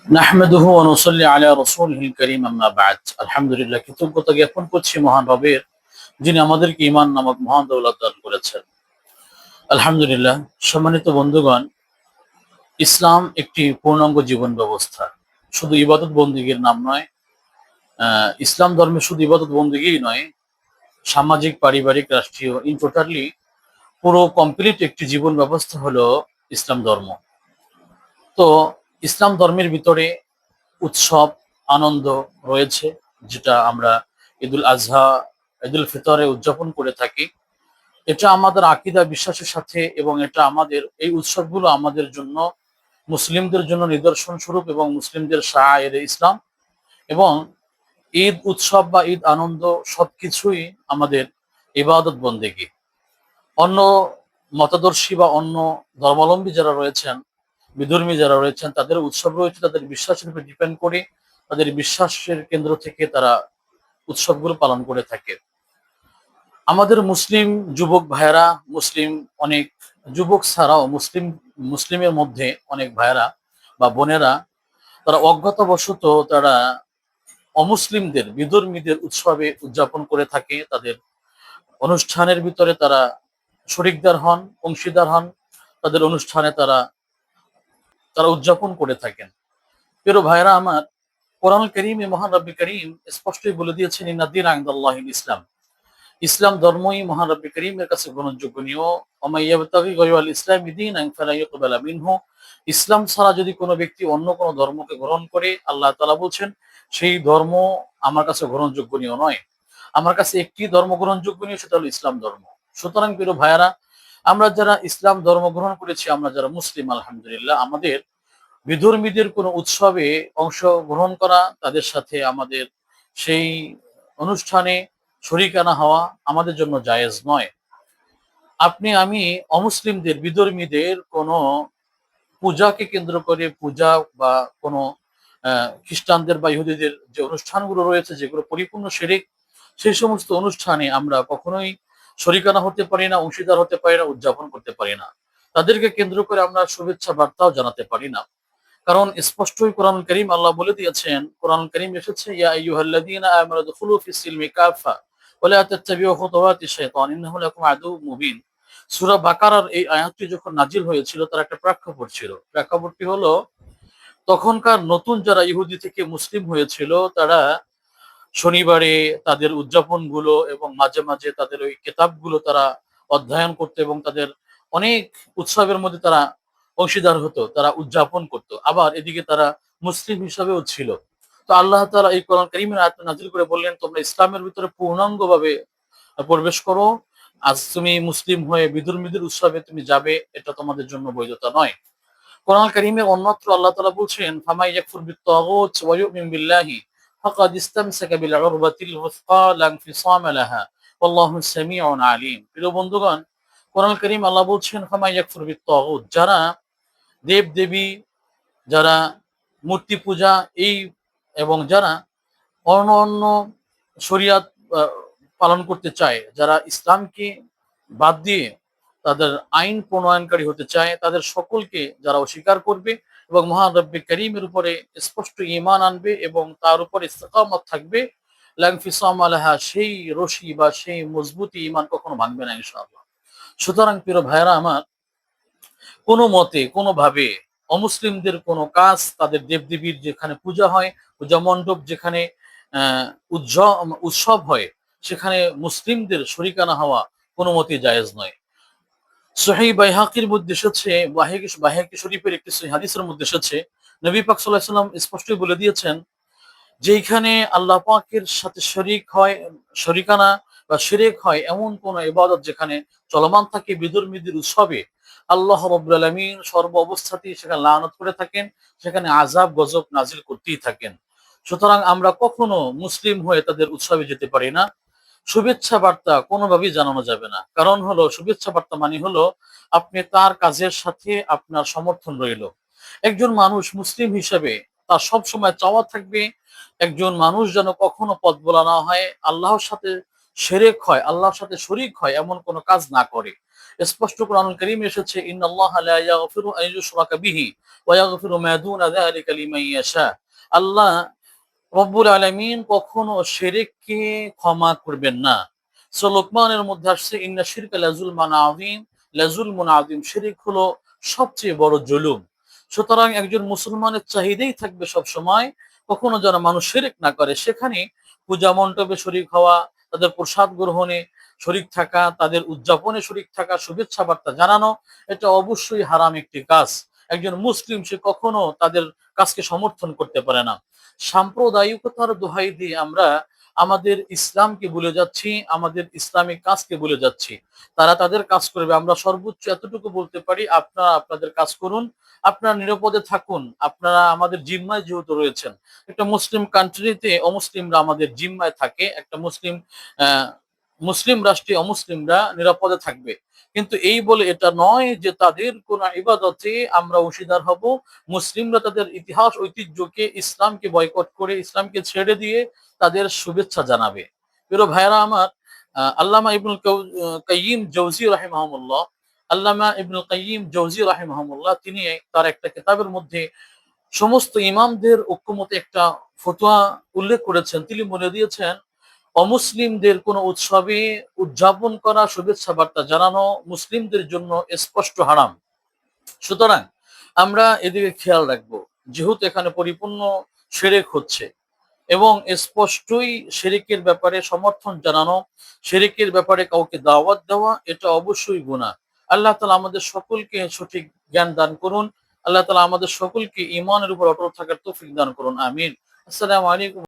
নাহমাদুহু ওয়া নুসাল্লি আলা রাসূলিহিল কারীম আম্মা বা'দ। আলহামদুলিল্লাহ, কৃতজ্ঞতা জ্ঞাপন করছি মহান রবের, যিনি আমাদেরকে ঈমান নামক মহান দৌলত দান করেছেন। আলহামদুলিল্লাহ। সম্মানিত বন্ধুগণ, ইসলাম একটি পূর্ণাঙ্গ জীবন ব্যবস্থা। শুধু ইবাদত বন্দেগীর নাম নয়। ইসলাম ধর্মে শুধু ইবাদত বন্দেগীই নয়, সামাজিক, পারিবারিক, রাষ্ট্রীয়, ইন টোটালি পুরো কমপ্লিট একটি জীবন ব্যবস্থা হলো ইসলাম ধর্ম। তো ইসলাম ধর্মের ভিতরে উৎসব, আনন্দ রয়েছে, যেটা আমরা ঈদুল আজহা, ঈদুল ফিতরে উদযাপন করে থাকি। এটা আমাদের আকীদা বিশ্বাসের সাথে, এবং এটা আমাদের এই উৎসবগুলো আমাদের জন্য, মুসলিমদের জন্য নিদর্শন স্বরূপ এবং মুসলিমদের শাআইরে ইসলাম। এবং ঈদ উৎসব বা ঈদ আনন্দ সবকিছুই আমাদের ইবাদত বন্দেগী। অন্য মতাদর্শী বা অন্য ধর্মাবলম্বী যারা রয়েছেন, বিধর্মী যারা রয়েছেন, তাদের উৎসব রয়েছে তাদের বিশ্বাসের উপর ডিপেন্ড করে, তাদের বিশ্বাসের কেন্দ্র থেকে তারা উৎসবগুলো পালন করে থাকে। আমাদের মুসলিম যুবক ভাইয়েরা, মুসলিম অনেক যুবক ছাড়াও মুসলিমের মধ্যে অনেক ভাইয়েরা বা বোনেরা, তারা অজ্ঞাতবশত তারা অমুসলিমদের, বিধর্মীদের উৎসবে উদযাপন করে থাকে। তাদের অনুষ্ঠানের ভিতরে তারা শরিকদার হন, অংশীদার হন, তাদের অনুষ্ঠানে তারা তারা উদযাপন করে থাকেন। প্রিয় ভাইরা আমার, কোরআন কারীমে মহান রব্বুল কারীম স্পষ্টই বলে দিয়েছেন, ইন্না দীনা ইনদাল্লাহিল ইসলাম। ইসলাম ধর্মই মহান রব্বুল কারীমের কাছে গ্রহণযোগ্য। ওয়া মান ইয়াবতাগি গায়রাল ইসলামি দীনান ফালা ইউকবালা মিনহু। ইসলাম ছাড়া যদি কোনো ব্যক্তি অন্য কোনো ধর্মকে গ্রহণ করে, আল্লাহ তাআলা বলছেন সেই ধর্ম আমার কাছে গ্রহণযোগ্য নয়। আমার কাছে একটি ধর্ম গ্রহণযোগ্য, সেটা হলো ইসলাম ধর্ম। সুতরাং প্রিয় ভাইয়ারা, আমরা যারা ইসলাম ধর্ম গ্রহণ করেছি, আমরা যারা মুসলিম, আলহামদুলিল্লাহ, আমাদের বিধর্মীদের কোনো উৎসবে অংশগ্রহণ করা, তাদের সাথে আমাদের সেই অনুষ্ঠানে শরিকানা হওয়া আমাদের জন্য জায়েজ নয়। আপনি আমি অমুসলিমদের, বিধর্মীদের কোনো পূজাকে কেন্দ্র করে, পূজা বা কোনো খ্রিস্টানদের বা ইহুদিদের যে অনুষ্ঠানগুলো রয়েছে, যেগুলো পরিপূর্ণ শিরক, সেই সমস্ত অনুষ্ঠানে আমরা কখনোই শরিকানা হতে পারি না, অংশীদার হতে পারি না, উদযাপন করতে পারি না। তাদেরকে কেন্দ্র করে আমরা শুভেচ্ছা বার্তাও জানাতে পারি না। কারণ স্পষ্টই কোরআন কারীম আল্লাহ বলে দিয়েছেন, কোরআন কারীম এসেছে, ইয়া আইয়ুহাল্লাযীনা আমানু দুখুলু ফিস সিলমি কাফা ওয়া লা তাত্তাবিউ খুতুওয়াতিশ শাইতান ইন্নাহু লাকুম আদুউম মুবিন। সূরা বাকারার এই আয়াতটি যখন নাজিল হয়েছিল, তার একটা প্রেক্ষাপট ছিল। প্রেক্ষাপটটি হলো, তখনকার নতুন যারা ইহুদি থেকে মুসলিম হয়েছিল, তারা শনিবারে তাদের উদযাপনগুলো এবং মাঝে মাঝে তাদের ওই কিতাবগুলো তারা অধ্যয়ন করতো, এবং তাদের অনেক উৎসবের মধ্যে তারা অংশীদার হতো, তারা উদযাপন করত। আবার এদিকে তারা মুসলিম হিসাবেও ছিল। তো আল্লাহ তাআলা এই কোরআন কারীমের আয়াত নাযিল করে বললেন, তোমরা ইসলামের ভিতরে পূর্ণাঙ্গভাবে প্রবেশ করো। আজ তুমি মুসলিম হয়ে বিধর্মীদের উৎসবে তুমি যাবে, এটা তোমাদের জন্য বৈধতা নয়। কোরআন কারীমে অন্যত্র আল্লাহ তাআলা বলছেন, ফামাই ইয়াকফুর বিত-তাগুত ওয়া ইউমিন বিল্লাহি ফাকাদ ইসতামসাকা বিল উরওয়াতিল ওয়াসকা লা ইনফিসামা লাহা ওয়াল্লাহু সামিউন আলীম। প্রিয় বন্ধুগণ, কোরআন কারীম আল্লাহ বলছেন, ফামাই ইয়াকফুর বিত-তাগুত, যারা দেব দেবী, যারা মূর্তি পূজা, এই এবং যারা অন্য অন্য শরিয়াত পালন করতে চায়, যারা ইসলামকে বাদ দিয়ে তাদের আইন প্রণয়নকারী হতে চায়, তাদের সকলকে যারা অস্বীকার করবে এবং মহান রব্বুল কারীমের উপরে স্পষ্ট ঈমান আনবে এবং তার উপরে ইস্তিকামত থাকবে, লা ইনফিসামা লাহা, সেই রশি বা সেই মজবুতি ঈমান কখনো ভাঙবে না ইনশাআল্লাহ। সুতরাং প্রিয় ভাইরা আমার, কোনো মতে কোনোভাবে অমুসলিমদের কোনো কাজ, তাদের দেবদেবীর যেখানে পূজা হয়, পূজা মণ্ডপ যেখানে আহ উৎসব হয়, সেখানে মুসলিমদের শরিকানা হওয়া কোনো মতে জায়েজ নয়। সহিহ বাইহাকির মধ্যে এসেছে, বাইহাকি শরীফের একটি সহিহ হাদিসের মধ্যে এসেছে, নবী পাক সাল্লাল্লাহু আলাইহি ওয়াসাল্লাম স্পষ্টই বলে দিয়েছেন, যেইখানে আল্লাহ পাকের সাথে শরিক হয়, শরিকানা বা শিরক হয়, এমন কোন ইবাদত যেখানে চলমান থাকে বিধর্মীদের উৎসবে, আল্লাহ রাব্বুল আলামিন সর্ব অবস্থাতেই সেখানে লানত করে থাকেন, সেখানে আযাব গজব নাজিল করতেই থাকেন। সুতরাং আমরা কখনো মুসলিম হয়ে তাদের উৎসবে যেতে পারি না। শুভেচ্ছা বার্তা কোনোভাবেই জানানো যাবে না। কারণ হলো, শুভেচ্ছা বার্তা মানে হলো আপনি তার কাজের সাথে আপনার সমর্থন রইল। একজন মানুষ মুসলিম হিসেবে তার সব সময় চাওয়া থাকবে, একজন মানুষ যেন কখনো পথ ভোলা না হয়, আল্লাহর সাথে শিরক হয়, আল্লাহর সাথে শরীক হয় এমন কোনো কাজ না করে। স্পষ্ট কোরআনুল কারীমে এসেছে, ইন্নাল্লাহা লা ইয়াগফিরু আন ইউশরাকা বিহি ওয়া ইয়াগফিরু মা দুনা যালিকা লিমান ইয়াশা। আল্লাহ রব্বুল আলামিন কখনো শিরককে ক্ষমা করবেন না। সূরা লোকমানের মধ্যে আসছে, ইন্না শিরকা লাযুলমুন আযীম, শিরক হলো সবচেয়ে বড় জুলুম। সুতরাং একজন মুসলমানের চাহিদাই থাকবে সব সময় কখনো যেন মানুষ শিরক না করে। সেখানে পূজা মণ্ডপে শরীক হওয়া, তাদের প্রসাদ গ্রহণে শরীক থাকা, তাদের উদযাপনে শরীক থাকা, শুভেচ্ছা বার্তা জানানো, এটা অবশ্যই হারাম একটি কাজ। একজন মুসলিম সে কখনো তাদের কাজকে সমর্থন করতে পারে না। সাম্প্রদায়িকতার দোহাই দিয়ে আমরা আমাদের ইসলামকে ভুলে যাচ্ছি, আমাদের ইসলামিক কাজকে ভুলে যাচ্ছি। তারা তাদের কাজ করবে, আমরা সর্বোচ্চ এতটুকু বলতে পারি, আপনারা আপনাদের কাজ করুন, আপনারা নিরাপদে থাকুন, আপনারা আমাদের জিম্মায় যেহেতু রয়েছেন। একটা মুসলিম কান্ট্রিতে অমুসলিমরা আমাদের জিম্মায় থাকে, একটা মুসলিম রাষ্ট্রে অমুসলিমরা নিরাপদে থাকবে। কিন্তু এই বলে এটা নয় যে তাদের কোন ইবাদতে আমরা অংশীদার হব। মুসলিমরা তাদের ইতিহাস ঐতিহ্যকে, ইসলামকে বয়কট করে, ইসলামকে ছেড়ে দিয়ে তাদের শুভেচ্ছা জানাবে। প্রিয় ভাইরা আমার, আল্লামা ইবনুল কাইয়িম জৌজি রাহিমাহুল্লাহ, আল্লামা ইবনুল কাইয়িম জৌজি রাহিমাহুল্লাহ, তিনি তার একটা কিতাবের মধ্যে সমস্ত ইমামদের ঐক্যমতে একটা ফতোয়া উল্লেখ করেছেন। তিনি বলে দিয়েছেন, অমুসলিমদের কোন উৎসবে উদযাপন করা, শুভেচ্ছা বার্তা জানানো মুসলিমদের জন্য স্পষ্ট হারাম। সুতরাং আমরা এদিকে খেয়াল রাখবো, যেহেতু এখানে পরিপূর্ণ শিরক হচ্ছে এবং স্পষ্টই শিরকের ব্যাপারে সমর্থন জানানো, শিরকের ব্যাপারে কাউকে দাওয়াত দেওয়া, এটা অবশ্যই গুনাহ। আল্লাহ তাআলা আমাদের সকলকে সঠিক জ্ঞান দান করুন। আল্লাহ তাআলা আমাদের সকলকে ঈমানের উপর অটল থাকার তৌফিক দান করুন। আমিন। আসসালামু আলাইকুম।